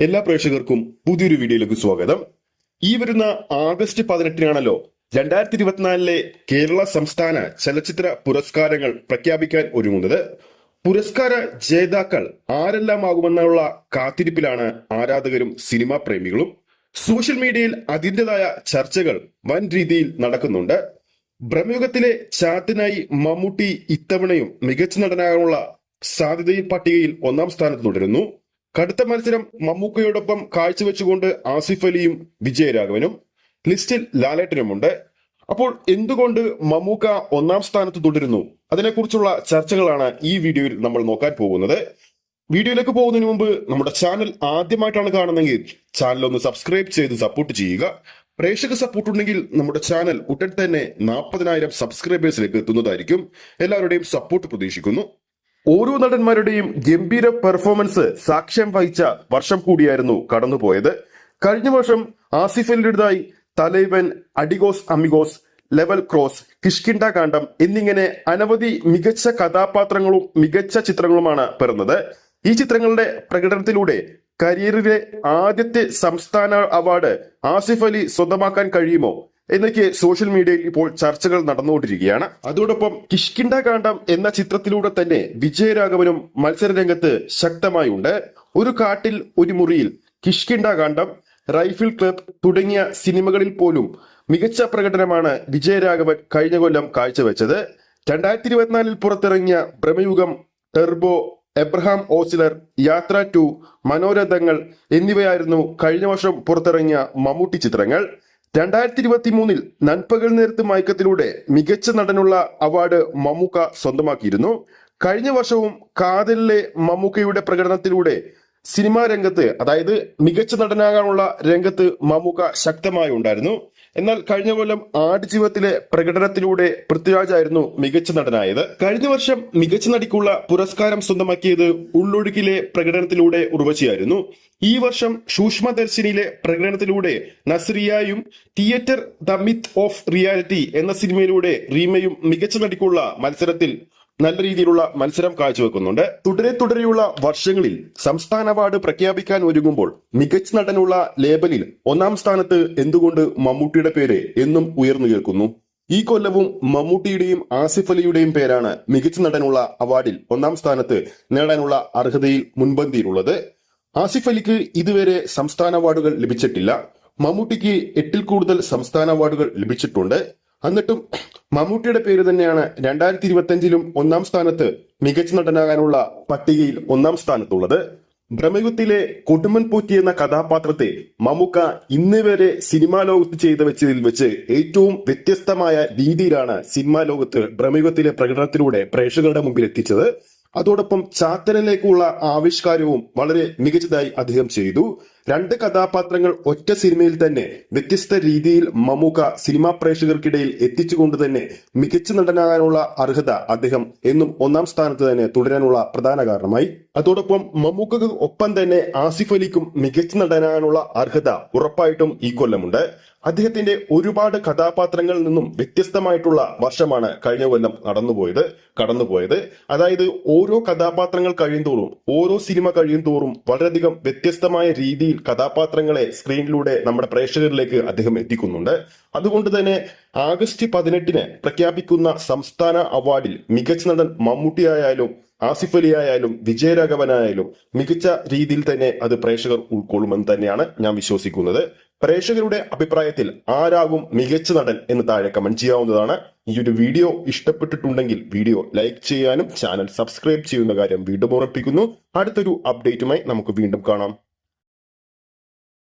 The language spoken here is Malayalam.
എല്ലാ പ്രേക്ഷകർക്കും പുതിയൊരു വീഡിയോയിലേക്ക് സ്വാഗതം. ഈ വരുന്ന ആഗസ്റ്റ് 18-നാണല്ലോ 2024 കേരള സംസ്ഥാന ചലച്ചിത്ര പുരസ്കാരങ്ങൾ പ്രഖ്യാപിക്കാൻ ഒരുങ്ങുന്നത്. പുരസ്കാര ജേതാക്കൾ ആരെല്ലാമാകുമെന്നുള്ള കാത്തിരിപ്പിലാണ് ആരാധകരും സിനിമാ പ്രേമികളും. സോഷ്യൽ മീഡിയയിൽ അതിൻ്റെതായ ചർച്ചകൾ വൻ രീതിയിൽ നടക്കുന്നുണ്ട്. ബ്രഹ്മയുഗത്തിലെ ചാത്തിനായി മമ്മൂട്ടി ഇത്തവണയും മികച്ച നടനാകാനുള്ള സാധ്യതയിൽ പട്ടികയിൽ 1-ാം സ്ഥാനത്ത് തുടരുന്നു. കടുത്ത മത്സരം മമ്മൂക്കയോടൊപ്പം കാഴ്ചവെച്ചുകൊണ്ട് ആസിഫ് അലിയും വിജയരാഘവനും, ലിസ്റ്റിൽ ലാലേട്ടനുമുണ്ട്. അപ്പോൾ എന്തുകൊണ്ട് മമ്മൂക്ക 1-ാം സ്ഥാനത്ത് തുടരുന്നു? അതിനെക്കുറിച്ചുള്ള ചർച്ചകളാണ് ഈ വീഡിയോയിൽ നമ്മൾ നോക്കാൻ പോകുന്നത്. വീഡിയോയിലേക്ക് പോകുന്നതിന് മുമ്പ് നമ്മുടെ ചാനൽ ആദ്യമായിട്ടാണ് കാണുന്നതെങ്കിൽ ചാനൽ ഒന്ന് സബ്സ്ക്രൈബ് ചെയ്ത് സപ്പോർട്ട് ചെയ്യുക. പ്രേക്ഷക സപ്പോർട്ട് ഉണ്ടെങ്കിൽ നമ്മുടെ ചാനൽ ഉടൻ തന്നെ 40,000 സബ്സ്ക്രൈബേഴ്സിലേക്ക് എത്തുന്നതായിരിക്കും. എല്ലാവരുടെയും സപ്പോർട്ട് പ്രതീക്ഷിക്കുന്നു. ഓരോ നടന്മാരുടെയും ഗംഭീര പെർഫോമൻസ് സാക്ഷ്യം വഹിച്ച വർഷം കൂടിയായിരുന്നു കടന്നുപോയത്. കഴിഞ്ഞ വർഷം ആസിഫ് അലിയുടേതായി Thalavan, adios amigos, level cross, Kishkindha Kaandam എന്നിങ്ങനെ അനവധി മികച്ച കഥാപാത്രങ്ങളും മികച്ച ചിത്രങ്ങളുമാണ് പിറന്നത്. ഈ ചിത്രങ്ങളുടെ പ്രകടനത്തിലൂടെ കരിയറിലെ ആദ്യത്തെ സംസ്ഥാന അവാർഡ് ആസിഫ് അലി സ്വന്തമാക്കാൻ കഴിയുമോ എന്നൊക്കെ സോഷ്യൽ മീഡിയയിൽ ഇപ്പോൾ ചർച്ചകൾ നടന്നുകൊണ്ടിരിക്കുകയാണ്. അതോടൊപ്പം കിഷ്കിണ്ട കാണ്ഡം എന്ന ചിത്രത്തിലൂടെ തന്നെ വിജയരാഘവനും മത്സരരംഗത്ത് ശക്തമായുണ്ട്. ഒരു കാട്ടിൽ ഒരു മുറിയിൽ, കിഷ്കിണ്ട കാണ്ഡം, റൈഫിൾ ക്ലബ് തുടങ്ങിയ സിനിമകളിൽ പോലും മികച്ച പ്രകടനമാണ് വിജയരാഘവൻ കഴിഞ്ഞ കൊല്ലം കാഴ്ചവെച്ചത്. 2024 പുറത്തിറങ്ങിയ ബ്രഹ്മയുഗം, ടെർബോ, എബ്രഹാം ഓസ്ലർ, യാത്ര 2, മനോരഥങ്ങൾ എന്നിവയായിരുന്നു കഴിഞ്ഞ വർഷം പുറത്തിറങ്ങിയ മമ്മൂട്ടി ചിത്രങ്ങൾ. 2023 നൻപകൽ നേരത്ത് മയക്കത്തിലൂടെ മികച്ച നടനുള്ള അവാർഡ് മമ്മൂക്ക സ്വന്തമാക്കിയിരുന്നു. കഴിഞ്ഞ വർഷവും കാതലിലെ മമ്മൂക്കയുടെ പ്രകടനത്തിലൂടെ സിനിമാ രംഗത്ത്, അതായത് മികച്ച നടനാകാനുള്ള രംഗത്ത് മമ്മൂക്ക ശക്തമായി ഉണ്ടായിരുന്നു. എന്നാൽ കഴിഞ്ഞ കൊല്ലം ആടുജീവിതത്തിലെ പ്രകടനത്തിലൂടെ പൃഥ്വിരാജായിരുന്നു മികച്ച നടനായത്. കഴിഞ്ഞ വർഷം മികച്ച നടിക്കുള്ള പുരസ്കാരം സ്വന്തമാക്കിയത് ഉള്ളൊഴുക്കിലെ പ്രകടനത്തിലൂടെ ഉർവശിയായിരുന്നു. ഈ വർഷം സൂക്ഷ്മദർശിനിയിലെ പ്രകടനത്തിലൂടെ നസ്രിയയും, theatre the myth of reality എന്ന സിനിമയിലൂടെ റീമയും മികച്ച നടിക്കുള്ള മത്സരത്തിൽ നല്ല രീതിയിലുള്ള മത്സരം കാഴ്ചവെക്കുന്നുണ്ട്. തുടരെയുള്ള വർഷങ്ങളിൽ സംസ്ഥാന അവാർഡ് പ്രഖ്യാപിക്കാൻ ഒരുങ്ങുമ്പോൾ മികച്ച നടനുള്ള ലേബലിൽ 1-ാം സ്ഥാനത്ത് എന്തുകൊണ്ട് മമ്മൂട്ടിയുടെ പേര് എന്നും ഉയർന്നു കേൾക്കുന്നു? ഈ കൊല്ലവും മമ്മൂട്ടിയുടെയും ആസിഫ് അലിയുടെയും പേരാണ് മികച്ച നടനുള്ള അവാർഡിൽ 1-ാം സ്ഥാനത്ത് നേടാനുള്ള അർഹതയിൽ മുൻപന്തിയിലുള്ളത്. ആസിഫ് അലിക്ക് ഇതുവരെ സംസ്ഥാന അവാർഡുകൾ ലഭിച്ചിട്ടില്ല. മമ്മൂട്ടിക്ക് 8-ൽ കൂടുതൽ സംസ്ഥാന അവാർഡുകൾ ലഭിച്ചിട്ടുണ്ട്. എന്നിട്ടും മമ്മൂട്ടിയുടെ പേര് തന്നെയാണ് 2025-ലും 1-ാം സ്ഥാനത്ത് മികച്ച നടനാകാനുള്ള പട്ടികയിൽ 1-ാം സ്ഥാനത്തുള്ളത്. ബ്രഹ്മയുഗത്തിലെ കൊടുമൻ പോറ്റി എന്ന കഥാപാത്രത്തെ മമ്മൂക്ക ഇന്ന് വരെ സിനിമാ ലോകത്ത് ചെയ്തു വെച്ചതിൽ വെച്ച് ഏറ്റവും വ്യത്യസ്തമായ രീതിയിലാണ് സിനിമാ ലോകത്ത് ബ്രഹ്മയുഗത്തിലെ പ്രകടനത്തിലൂടെ പ്രേക്ഷകരുടെ മുമ്പിൽ എത്തിച്ചത്. അതോടൊപ്പം ചാത്തനിലേക്കുള്ള ആവിഷ്കാരവും വളരെ മികച്ചതായി അദ്ദേഹം ചെയ്തു. 2 കഥാപാത്രങ്ങൾ ഒറ്റ സിനിമയിൽ തന്നെ വ്യത്യസ്ത രീതിയിൽ മമ്മൂക്ക സിനിമാ പ്രേക്ഷകർക്കിടയിൽ എത്തിച്ചുകൊണ്ട് തന്നെ മികച്ച നടനാകാനുള്ള അർഹത അദ്ദേഹം എന്നും 1-ാം സ്ഥാനത്ത് തന്നെ തുടരാനുള്ള പ്രധാന കാരണമായി. അതോടൊപ്പം മമ്മൂക്കക്ക് ഒപ്പം തന്നെ ആസിഫ് അലിക്കും മികച്ച നടനാകാനുള്ള അർഹത ഉറപ്പായിട്ടും ഈ കൊല്ലമുണ്ട്. അദ്ദേഹത്തിന്റെ ഒരുപാട് കഥാപാത്രങ്ങളിൽ നിന്നും വ്യത്യസ്തമായിട്ടുള്ള വർഷമാണ് കഴിഞ്ഞ കൊല്ലം കടന്നുപോയത്. അതായത് ഓരോ കഥാപാത്രങ്ങൾ കഴിയുന്തോറും, ഓരോ സിനിമ കഴിയുന്തോറും വളരെയധികം വ്യത്യസ്തമായ രീതിയിൽ കഥാപാത്രങ്ങളെ സ്ക്രീനിലൂടെ നമ്മുടെ പ്രേക്ഷകരിലേക്ക് അദ്ദേഹം എത്തിക്കുന്നുണ്ട്. അതുകൊണ്ട് തന്നെ ആഗസ്റ്റ് 18-ന് പ്രഖ്യാപിക്കുന്ന സംസ്ഥാന അവാർഡിൽ മികച്ച നടൻ മമ്മൂട്ടിയായാലും ആസിഫ് അലി ആയാലും വിജയരാഘവനായാലും മികച്ച രീതിയിൽ തന്നെ അത് പ്രേക്ഷകർ ഉൾക്കൊള്ളുമെന്ന് തന്നെയാണ് ഞാൻ വിശ്വസിക്കുന്നത്. പ്രേക്ഷകരുടെ അഭിപ്രായത്തിൽ ആരാകും മികച്ച നടൻ എന്ന് താഴെ കമന്റ് ചെയ്യാവുന്നതാണ്. ഈ ഒരു വീഡിയോ ഇഷ്ടപ്പെട്ടിട്ടുണ്ടെങ്കിൽ വീഡിയോ ലൈക്ക് ചെയ്യാനും ചാനൽ സബ്സ്ക്രൈബ് ചെയ്യുന്ന കാര്യം വീണ്ടും ഓർമ്മിപ്പിക്കുന്നു. അടുത്തൊരു അപ്ഡേറ്റുമായി നമുക്ക് വീണ്ടും കാണാം.